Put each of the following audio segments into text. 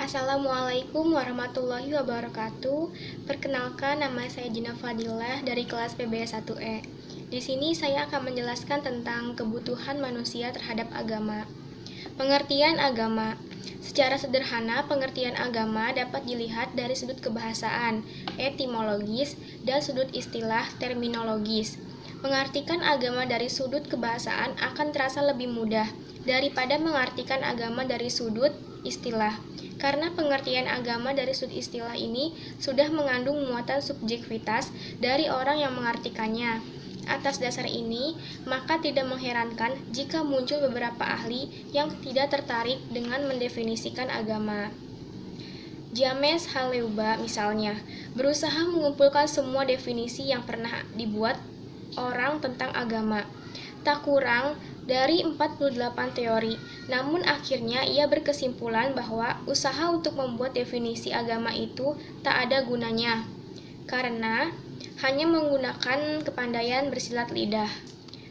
Assalamualaikum warahmatullahi wabarakatuh. Perkenalkan, nama saya Gina Fadilah dari kelas PBS 1E. Di sini saya akan menjelaskan tentang kebutuhan manusia terhadap agama. Pengertian agama. Secara sederhana, pengertian agama dapat dilihat dari sudut kebahasaan, etimologis, dan sudut istilah terminologis. Mengartikan agama dari sudut kebahasaan akan terasa lebih mudah daripada mengartikan agama dari sudut istilah. Karena pengertian agama dari sudut istilah ini sudah mengandung muatan subjektivitas dari orang yang mengartikannya. Atas dasar ini, maka tidak mengherankan jika muncul beberapa ahli yang tidak tertarik dengan mendefinisikan agama. James Haleuba misalnya, berusaha mengumpulkan semua definisi yang pernah dibuat orang tentang agama. Tak kurang dari 48 teori, namun akhirnya ia berkesimpulan bahwa usaha untuk membuat definisi agama itu tak ada gunanya, karena hanya menggunakan kepandaian bersilat lidah.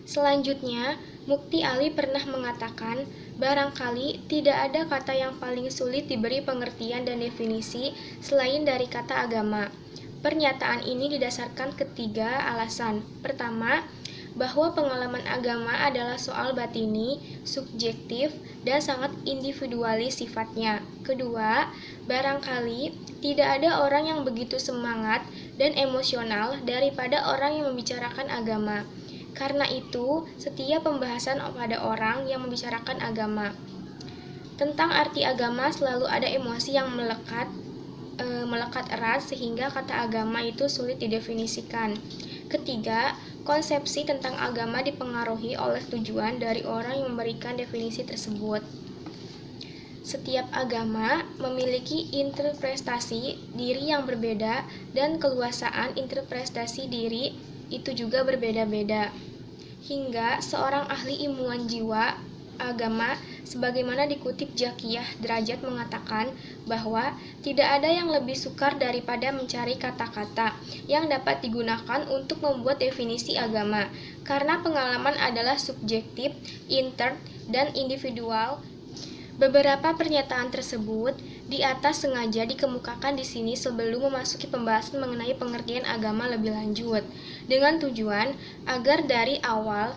Selanjutnya, Mukti Ali pernah mengatakan, barangkali tidak ada kata yang paling sulit diberi pengertian dan definisi selain dari kata agama. Pernyataan ini didasarkan ketiga alasan. Pertama, bahwa pengalaman agama adalah soal batini, subjektif, dan sangat individualis sifatnya. Kedua, barangkali tidak ada orang yang begitu semangat dan emosional daripada orang yang membicarakan agama. Karena itu, setiap pembahasan pada orang yang membicarakan agama tentang arti agama selalu ada emosi yang melekat erat sehingga kata agama itu sulit didefinisikan. Ketiga, konsepsi tentang agama dipengaruhi oleh tujuan dari orang yang memberikan definisi tersebut. Setiap agama memiliki interpretasi diri yang berbeda dan keluasaan interpretasi diri itu juga berbeda-beda. Hingga seorang ahli ilmuwan jiwa agama sebagaimana dikutip Jakiyah Derajat mengatakan bahwa tidak ada yang lebih sukar daripada mencari kata-kata yang dapat digunakan untuk membuat definisi agama, karena pengalaman adalah subjektif, intern, dan individual. Beberapa pernyataan tersebut di atas sengaja dikemukakan di sini sebelum memasuki pembahasan mengenai pengertian agama lebih lanjut, dengan tujuan agar dari awal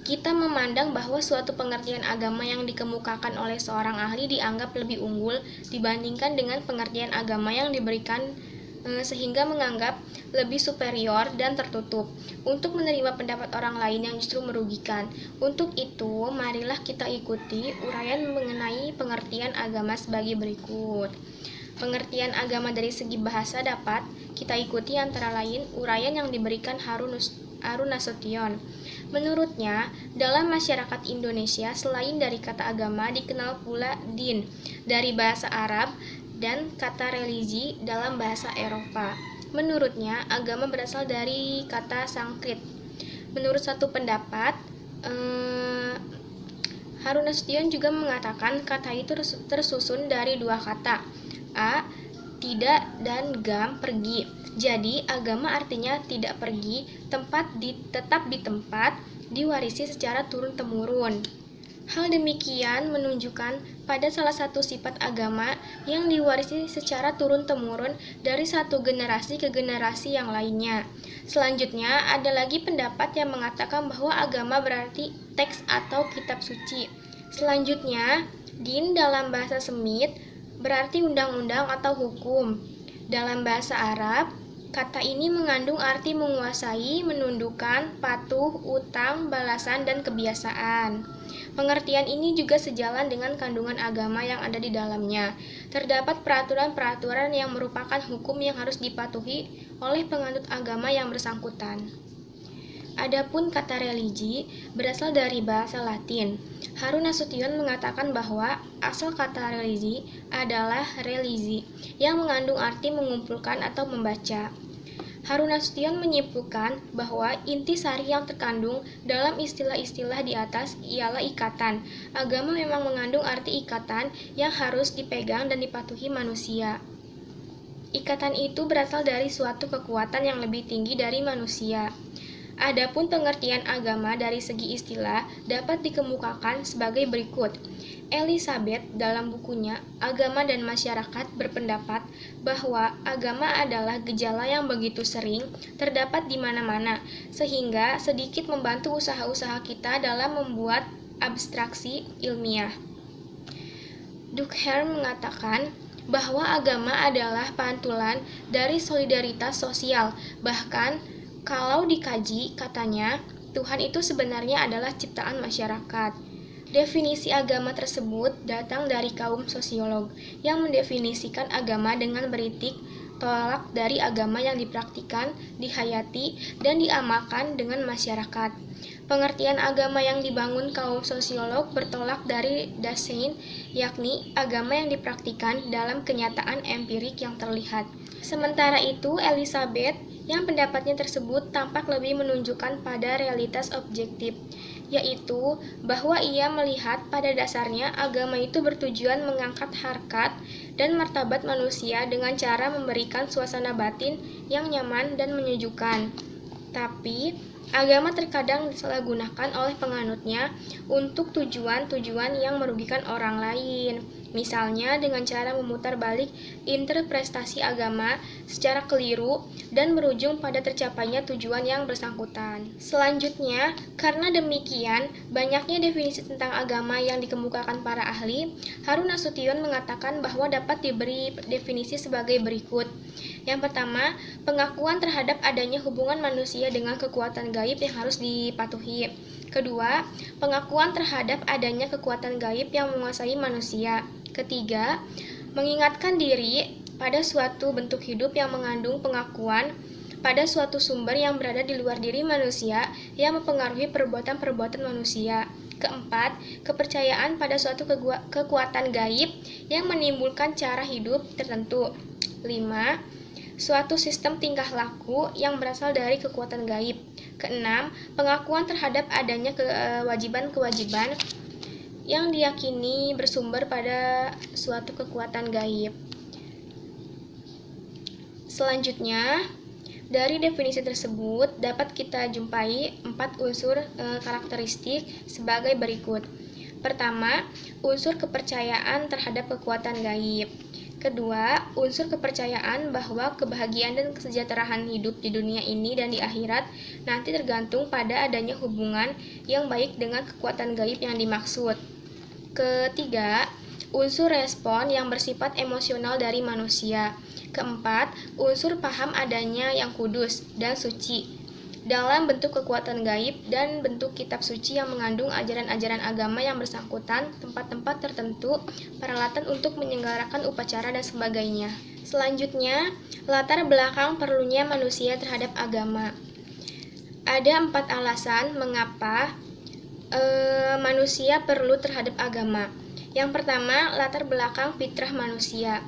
kita memandang bahwa suatu pengertian agama yang dikemukakan oleh seorang ahli dianggap lebih unggul dibandingkan dengan pengertian agama yang diberikan sehingga menganggap lebih superior dan tertutup untuk menerima pendapat orang lain yang justru merugikan. Untuk itu, marilah kita ikuti uraian mengenai pengertian agama sebagai berikut. Pengertian agama dari segi bahasa dapat kita ikuti antara lain uraian yang diberikan Harun Nasution. Menurutnya, dalam masyarakat Indonesia selain dari kata agama dikenal pula din dari bahasa Arab dan kata religi dalam bahasa Eropa. Menurutnya, agama berasal dari kata Sanskrit. Menurut satu pendapat, Harun Nasution juga mengatakan kata itu tersusun dari dua kata, a, tidak, dan gam, pergi. Jadi, agama artinya tidak pergi, tetap di tempat, diwarisi secara turun-temurun. Hal demikian menunjukkan pada salah satu sifat agama yang diwarisi secara turun-temurun dari satu generasi ke generasi yang lainnya. Selanjutnya, ada lagi pendapat yang mengatakan bahwa agama berarti teks atau kitab suci. Selanjutnya, din dalam bahasa Semit berarti undang-undang atau hukum. Dalam bahasa Arab, kata ini mengandung arti menguasai, menundukkan, patuh, utang, balasan, dan kebiasaan. Pengertian ini juga sejalan dengan kandungan agama yang ada di dalamnya. Terdapat peraturan-peraturan yang merupakan hukum yang harus dipatuhi oleh penganut agama yang bersangkutan. Adapun kata religi berasal dari bahasa Latin. Harun Nasution mengatakan bahwa asal kata religi adalah religi, yang mengandung arti mengumpulkan atau membaca. Harun Nasution menyimpulkan bahwa intisari yang terkandung dalam istilah-istilah di atas ialah ikatan. Agama memang mengandung arti ikatan yang harus dipegang dan dipatuhi manusia. Ikatan itu berasal dari suatu kekuatan yang lebih tinggi dari manusia. Adapun pengertian agama dari segi istilah dapat dikemukakan sebagai berikut. Elizabeth dalam bukunya Agama dan Masyarakat berpendapat bahwa agama adalah gejala yang begitu sering terdapat di mana-mana, sehingga sedikit membantu usaha-usaha kita dalam membuat abstraksi ilmiah. Durkheim mengatakan bahwa agama adalah pantulan dari solidaritas sosial. Bahkan kalau dikaji, katanya, Tuhan itu sebenarnya adalah ciptaan masyarakat. Definisi agama tersebut datang dari kaum sosiolog yang mendefinisikan agama dengan beritik tolak dari agama yang dipraktikkan, dihayati, dan diamalkan dengan masyarakat. Pengertian agama yang dibangun kaum sosiolog bertolak dari Dasein, yakni agama yang dipraktikkan dalam kenyataan empirik yang terlihat. Sementara itu, Elizabeth yang pendapatnya tersebut tampak lebih menunjukkan pada realitas objektif, yaitu bahwa ia melihat pada dasarnya agama itu bertujuan mengangkat harkat dan martabat manusia dengan cara memberikan suasana batin yang nyaman dan menyejukkan. Tapi, agama terkadang disalahgunakan oleh penganutnya untuk tujuan-tujuan yang merugikan orang lain. Misalnya dengan cara memutar balik interpretasi agama secara keliru dan berujung pada tercapainya tujuan yang bersangkutan. Selanjutnya, karena demikian banyaknya definisi tentang agama yang dikemukakan para ahli, Harun Nasution mengatakan bahwa dapat diberi definisi sebagai berikut. Yang pertama, pengakuan terhadap adanya hubungan manusia dengan kekuatan gaib yang harus dipatuhi. Kedua, pengakuan terhadap adanya kekuatan gaib yang menguasai manusia. Ketiga, mengingatkan diri pada suatu bentuk hidup yang mengandung pengakuan pada suatu sumber yang berada di luar diri manusia yang mempengaruhi perbuatan-perbuatan manusia. Keempat, kepercayaan pada suatu kekuatan gaib yang menimbulkan cara hidup tertentu. 5. Suatu sistem tingkah laku yang berasal dari kekuatan gaib. Keenam, pengakuan terhadap adanya kewajiban-kewajiban yang diyakini bersumber pada suatu kekuatan gaib. Selanjutnya, dari definisi tersebut dapat kita jumpai 4 unsur karakteristik sebagai berikut. Pertama, unsur kepercayaan terhadap kekuatan gaib. Kedua, unsur kepercayaan bahwa kebahagiaan dan kesejahteraan hidup di dunia ini dan di akhirat nanti tergantung pada adanya hubungan yang baik dengan kekuatan gaib yang dimaksud. Ketiga, unsur respon yang bersifat emosional dari manusia. Keempat, unsur paham adanya yang kudus dan suci dalam bentuk kekuatan gaib dan bentuk kitab suci yang mengandung ajaran-ajaran agama yang bersangkutan, tempat-tempat tertentu, peralatan untuk menyelenggarakan upacara dan sebagainya. Selanjutnya, latar belakang perlunya manusia terhadap agama. Ada 4 alasan mengapa manusia perlu terhadap agama. Yang pertama, latar belakang fitrah manusia.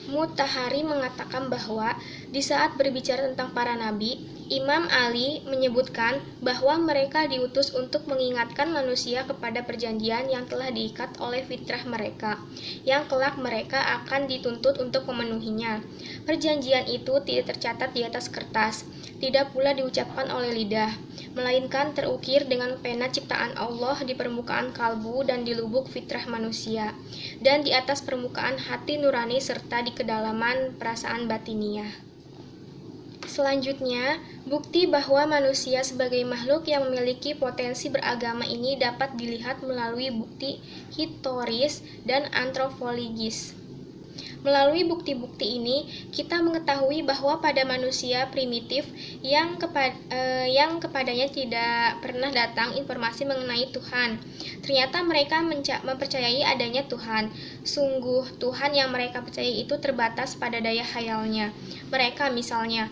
Mutahari mengatakan bahwa di saat berbicara tentang para nabi, Imam Ali menyebutkan bahwa mereka diutus untuk mengingatkan manusia kepada perjanjian yang telah diikat oleh fitrah mereka, yang kelak mereka akan dituntut untuk memenuhinya. Perjanjian itu tidak tercatat di atas kertas, tidak pula diucapkan oleh lidah, melainkan terukir dengan pena ciptaan Allah di permukaan kalbu dan di lubuk fitrah manusia, dan di atas permukaan hati nurani serta di kedalaman perasaan batiniah. Selanjutnya, bukti bahwa manusia sebagai makhluk yang memiliki potensi beragama ini dapat dilihat melalui bukti historis dan antropologis. Melalui bukti-bukti ini, kita mengetahui bahwa pada manusia primitif yang kepadanya tidak pernah datang informasi mengenai Tuhan, ternyata mereka mempercayai adanya Tuhan. Sungguh, Tuhan yang mereka percayai itu terbatas pada daya khayalnya. Mereka misalnya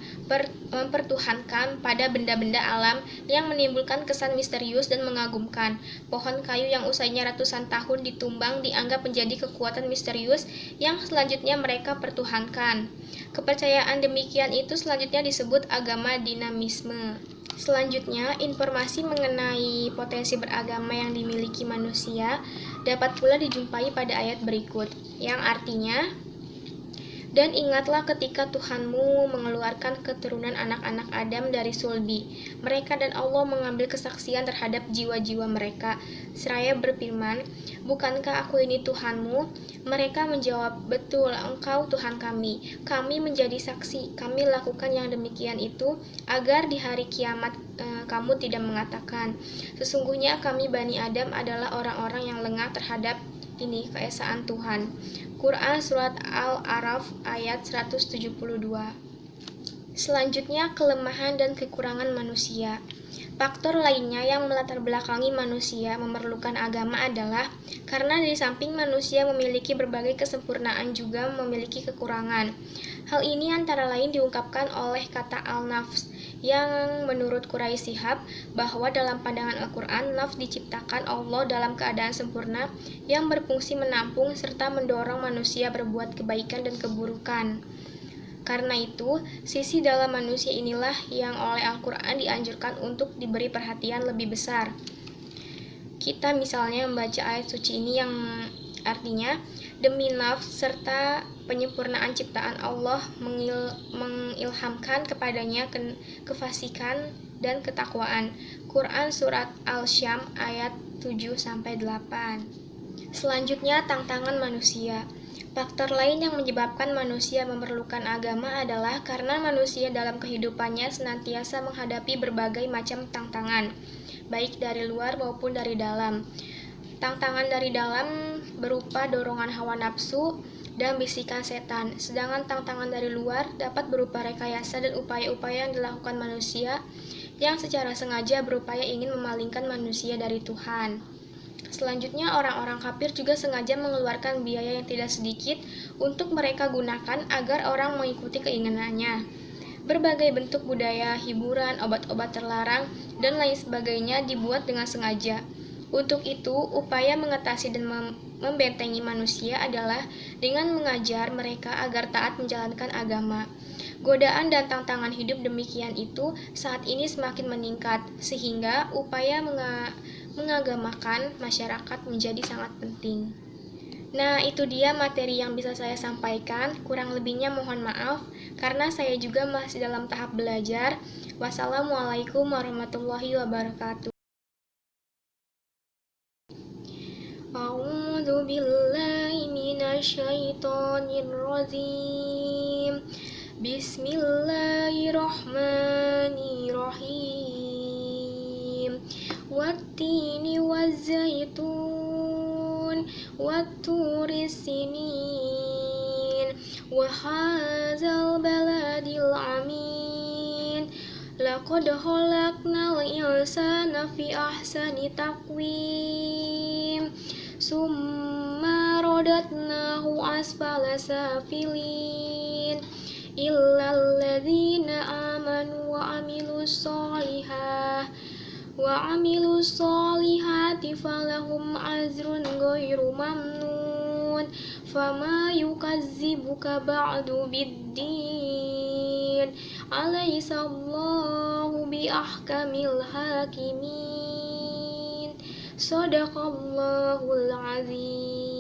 mempertuhankan pada benda-benda alam yang menimbulkan kesan misterius dan mengagumkan. Pohon kayu yang usianya ratusan tahun ditumbang dianggap menjadi kekuatan misterius yang selanjutnya mereka pertuhankan. Kepercayaan demikian itu selanjutnya disebut agama dinamisme. Selanjutnya, informasi mengenai potensi beragama yang dimiliki manusia dapat pula dijumpai pada ayat berikut, yang artinya Dan ingatlah ketika Tuhanmu mengeluarkan keturunan anak-anak Adam dari sulbi. Mereka dan Allah mengambil kesaksian terhadap jiwa-jiwa mereka. Seraya berfirman, "Bukankah aku ini Tuhanmu?" Mereka menjawab, "Betul, Engkau Tuhan kami. Kami menjadi saksi. Kami lakukan yang demikian itu agar di hari kiamat kamu tidak mengatakan, 'Sesungguhnya kami Bani Adam adalah orang-orang yang lengah terhadap ini keesaan Tuhan.'" Quran Surat Al-A'raf ayat 172. Selanjutnya, kelemahan dan kekurangan manusia. Faktor lainnya yang melatar belakangi manusia memerlukan agama adalah karena di samping manusia memiliki berbagai kesempurnaan juga memiliki kekurangan. Hal ini antara lain diungkapkan oleh kata al-nafs, yang menurut Quraisy Shihab bahwa dalam pandangan Al-Quran, nafs diciptakan Allah dalam keadaan sempurna yang berfungsi menampung serta mendorong manusia berbuat kebaikan dan keburukan. Karena itu, sisi dalam manusia inilah yang oleh Al-Quran dianjurkan untuk diberi perhatian lebih besar. Kita misalnya membaca ayat suci ini yang artinya, demi nafs serta penyempurnaan ciptaan Allah mengilhamkan kepadanya kefasikan dan ketakwaan. Quran Surat Al-Syam ayat 7-8. Selanjutnya, tantangan manusia. Faktor lain yang menyebabkan manusia memerlukan agama adalah karena manusia dalam kehidupannya senantiasa menghadapi berbagai macam tantangan, baik dari luar maupun dari dalam. Tantangan dari dalam berupa dorongan hawa nafsu dan bisikan setan, sedangkan tantangan dari luar dapat berupa rekayasa dan upaya-upaya yang dilakukan manusia yang secara sengaja berupaya ingin memalingkan manusia dari Tuhan. Selanjutnya, orang-orang kafir juga sengaja mengeluarkan biaya yang tidak sedikit untuk mereka gunakan agar orang mengikuti keinginannya. Berbagai bentuk budaya, hiburan, obat-obat terlarang, dan lain sebagainya dibuat dengan sengaja. Untuk itu, upaya mengatasi dan membentengi manusia adalah dengan mengajar mereka agar taat menjalankan agama. Godaan dan tantangan hidup demikian itu saat ini semakin meningkat, sehingga upaya mengagamakan masyarakat menjadi sangat penting. Nah, itu dia materi yang bisa saya sampaikan. Kurang lebihnya mohon maaf, karena saya juga masih dalam tahap belajar. Wassalamualaikum warahmatullahi wabarakatuh. A'udzu billahi minasyaitonir rajim. Bismillahirrahmanirrahim. Wattini wazzaitun watturis sinin wa hadzal baladil amin. Laqad khalaqnal insana fi ahsani taqwim. Summa radatnahu asfala safilin. Illal ladzina amanu wa amilus solihati falahum ajrun ghairu mamnun. Fama yukazzibuka ba'du biddin. Alaihissallahu biahkamil hakimin. Shadaqallahul azim.